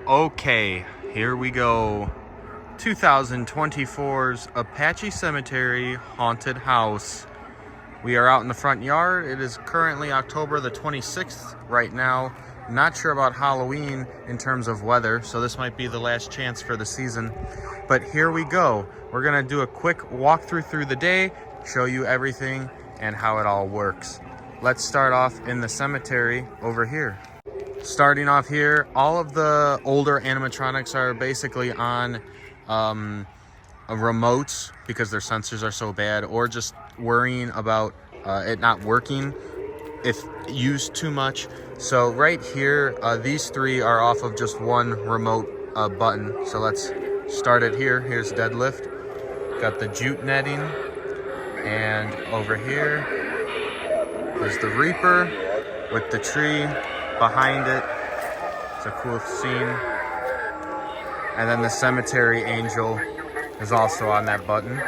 Okay, here we go. 2024's Apache Cemetery Haunted House. We are out in the front yard. It is currently October the 26th right now. Not sure about Halloween in terms of weather, so this might be the last chance for the season. But here we go. We're gonna do a quick walkthrough through the day, show you everything and how it all works. Let's start off in the cemetery over here. Starting off here, all of the older animatronics are basically on remotes because their sensors are so bad, or just worrying about it not working if used too much. So right here, these three are off of just one remote button. So let's start it here. Here's deadlift. Got the jute netting. And over here is the Reaper with the tree behind it. It's a cool scene. And then the cemetery angel is also on that button.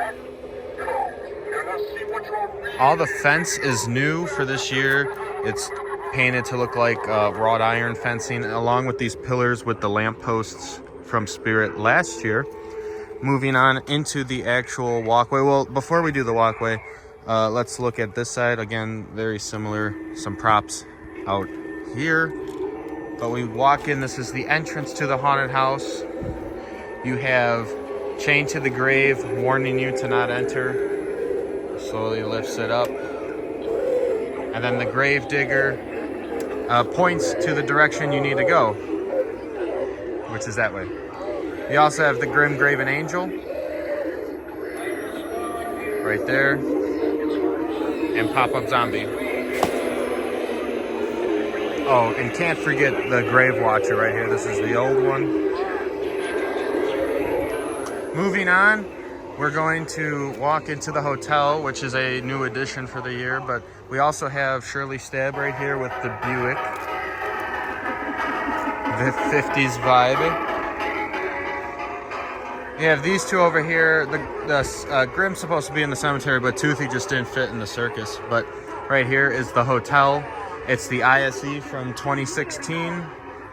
All the fence is new for this year. It's painted to look like wrought iron fencing, along with these pillars with the lampposts from Spirit last year. Moving on into the actual walkway. Well, before we do the walkway, let's look at this side. Again, very similar. Some props out here. But we walk in, this is the entrance to the haunted house. You have chained to the grave, warning you to not enter. Slowly lifts it up. And then the grave digger points to the direction you need to go, which is that way. You also have the Grim Graven Angel right there, and Pop-Up Zombie. Oh, and can't forget the Grave Watcher right here. This is the old one. Moving on, we're going to walk into the hotel, which is a new addition for the year, but we also have Shirley Stab right here with the Buick. The 50s vibe. You have these two over here. The Grim's supposed to be in the cemetery, but Toothy just didn't fit in the circus. But right here is the hotel. It's the ISE from 2016,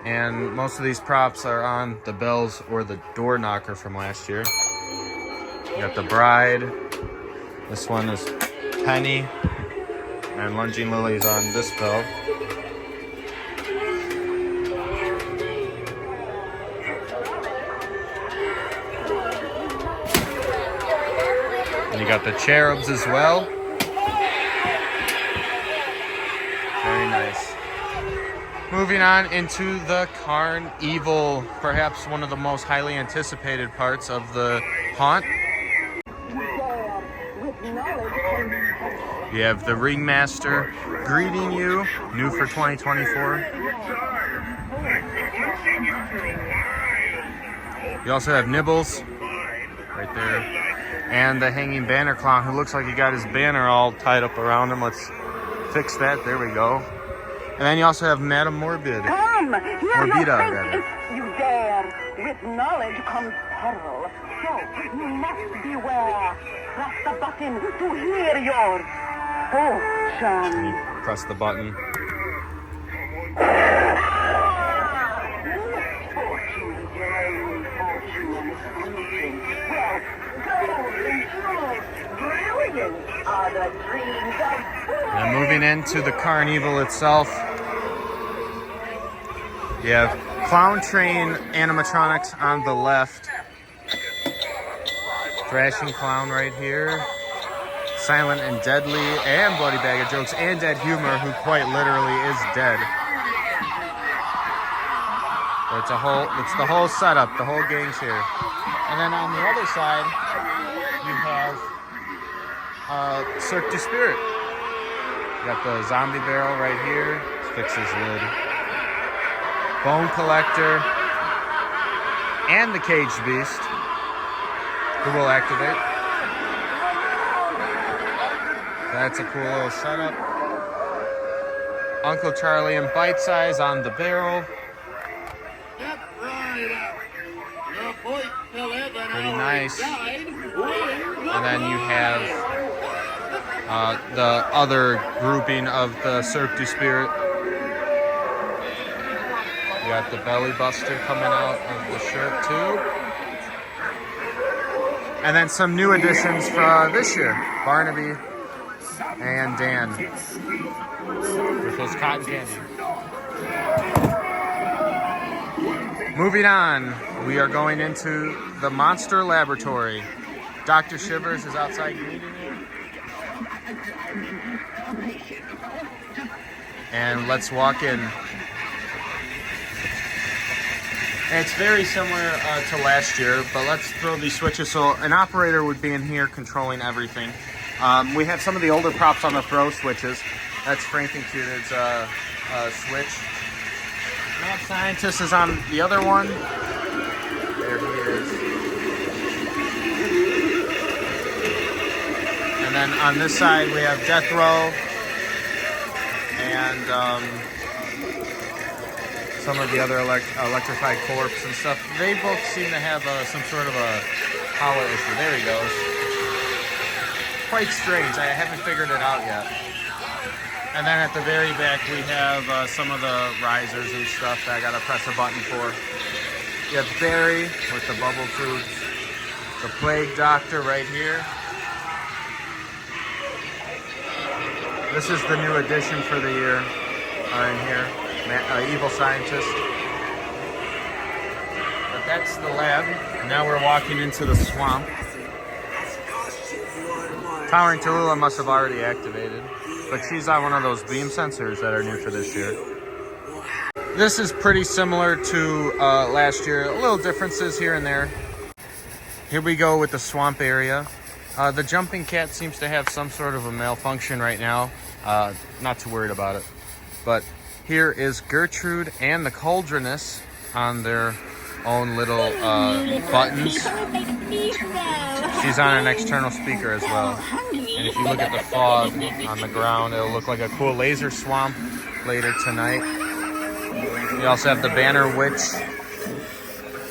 and most of these props are on the bells or the door knocker from last year. You got the bride. This one is Penny, and Lunging Lily's on this bell. And you got the cherubs as well. Very nice. Moving on into the Carnival, perhaps one of the most highly anticipated parts of the haunt. You have the Ringmaster greeting you, new for 2024. You also have Nibbles right there, and the Hanging Banner Clown, who looks like he got his banner all tied up around him. Let's fix that. There we go. And then you also have Madame Morbid. Come, Morbida, rather. You dare. With knowledge comes peril. So you must beware. Press the button to hear your fortune. You press the button. And moving into the Carnival itself, you have Clown Train animatronics on the left, Thrashing Clown right here, Silent and Deadly, and Bloody Bag of Jokes, and Dead Humor, who quite literally is dead. So it's the whole setup, the whole gang's here. And then on the other side, you have Cirque du Spirit. You got the zombie barrel right here. Let's fix his lid. Bone Collector, and the Caged Beast, who will activate. That's a cool little setup. Uncle Charlie and Bite Size on the barrel. Pretty nice. And then you have the other grouping of the Cirque du Spirit. You got the belly buster coming out of the shirt too. And then some new additions for this year. Barnaby and Dan with his cotton candy. Moving on, we are going into the Monster Laboratory. Dr. Shivers is outside greeting you. And let's walk in. And it's very similar to last year, but let's throw these switches. So an operator would be in here controlling everything. We have some of the older props on the throw switches. That's Frank Incuted's switch. Mad Scientist is on the other one. There he is. And then on this side we have Death Row and some of the other electrified corpse and stuff. They both seem to have some sort of a power issue. There he goes. Quite strange. I haven't figured it out yet. And then at the very back we have some of the risers and stuff that I gotta press a button for. You have Barry with the bubble tubes. The Plague Doctor right here. This is the new addition for the year in here. Evil Scientist. But that's the lab. Now we're walking into the swamp. Towering Tallulah must have already activated, but she's on one of those beam sensors that are new for this year. This is pretty similar to last year. A little differences here and there. Here we go with the swamp area. The jumping cat seems to have some sort of a malfunction right now. Not too worried about it. But here is Gertrude and the Cauldroness on their own little buttons. She's on an external speaker as well. And if you look at the fog on the ground, it'll look like a cool laser swamp later tonight. We also have the Banner Witch.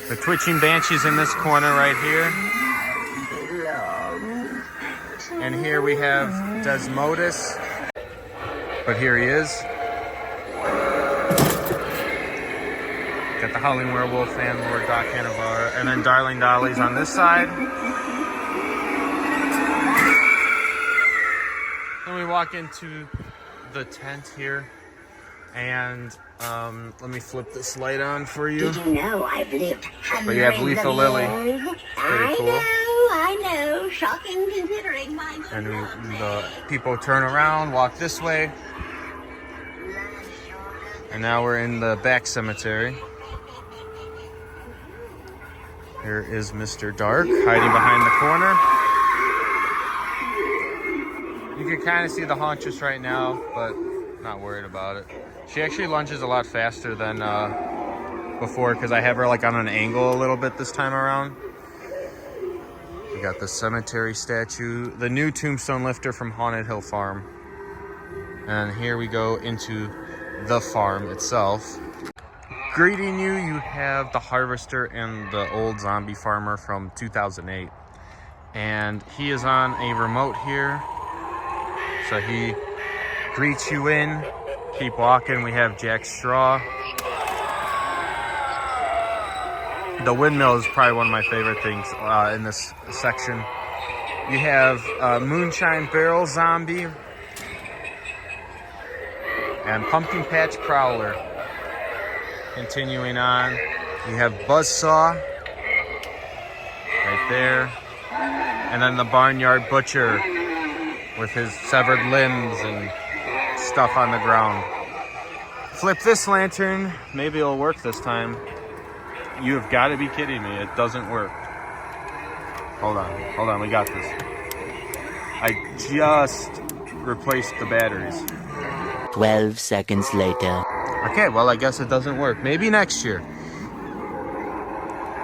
The Twitching Banshee's in this corner right here. And here we have Desmodus. But here he is. Got the Howling Werewolf and Lord Doc Hanavar. And then Darling Dolly's on this side. Then we walk into the tent here. And let me flip this light on for you. Did you know I've lived hundreds But you have Lethal Lily. Pretty cool. I know. Shocking considering my good And health. the people turn around, walk this way. And now we're in the back cemetery. Here is Mr. Dark hiding behind the corner. You can kind of see the hauntress right now, but not worried about it. She actually lunges a lot faster than before because I have her like on an angle a little bit this time around. We got the cemetery statue, the new tombstone lifter from Haunted Hill Farm. And here we go into the farm itself. Greeting you, you have the harvester and the old zombie farmer from 2008. And he is on a remote here. So he greets you in. Keep walking. We have Jack Straw. The windmill is probably one of my favorite things in this section. You have Moonshine Barrel Zombie and Pumpkin Patch Prowler. Continuing on, you have Buzzsaw right there, and then the Barnyard Butcher with his severed limbs and stuff on the ground. Flip this lantern, maybe it'll work this time. You have got to be kidding me, it doesn't work. Hold on, we got this. I just replaced the batteries. 12 seconds later. Okay, well, I guess it doesn't work. Maybe next year.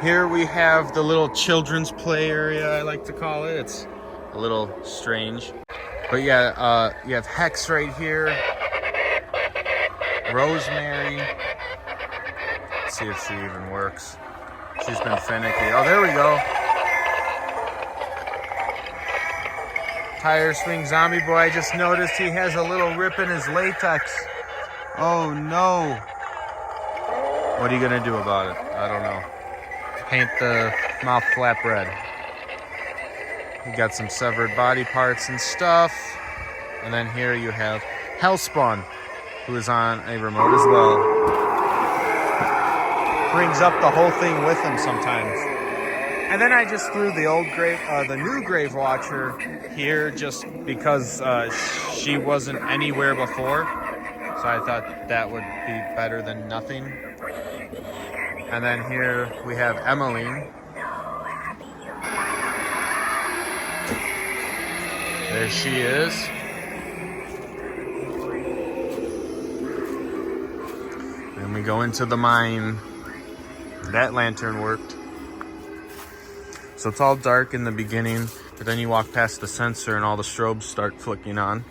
Here we have the little children's play area, I like to call it. It's a little strange. But yeah, you have Hex right here. Rosemary. Let's see if she even works. She's been finicky. Oh, there we go. Tire Swing Zombie Boy. I just noticed he has a little rip in his latex. Oh no. What are you gonna do about it? I don't know. Paint the mouth flap red. You got some severed body parts and stuff. And then here you have Hellspawn, who is on a remote as well. Brings up the whole thing with him sometimes. And then I just threw the new Grave Watcher here just because she wasn't anywhere before. So I thought that would be better than nothing. And then here we have Emmeline. There she is. Then we go into the mine. That lantern worked. So it's all dark in the beginning, but then you walk past the sensor and all the strobes start flicking on.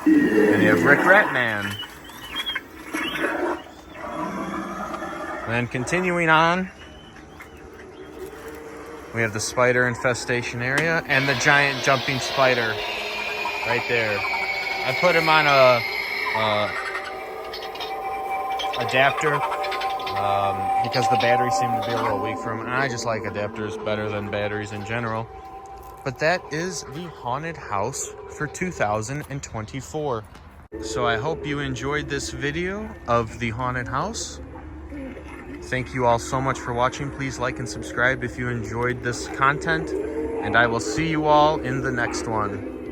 And you have Rick Ratman. And then continuing on, we have the spider infestation area and the giant jumping spider right there. I put him on a adapter because the batteries seem to be a little weak for him, and I just like adapters better than batteries in general. But that is the haunted house for 2024. So I hope you enjoyed this video of the haunted house. Thank you all so much for watching. Please like and subscribe if you enjoyed this content, and I will see you all in the next one.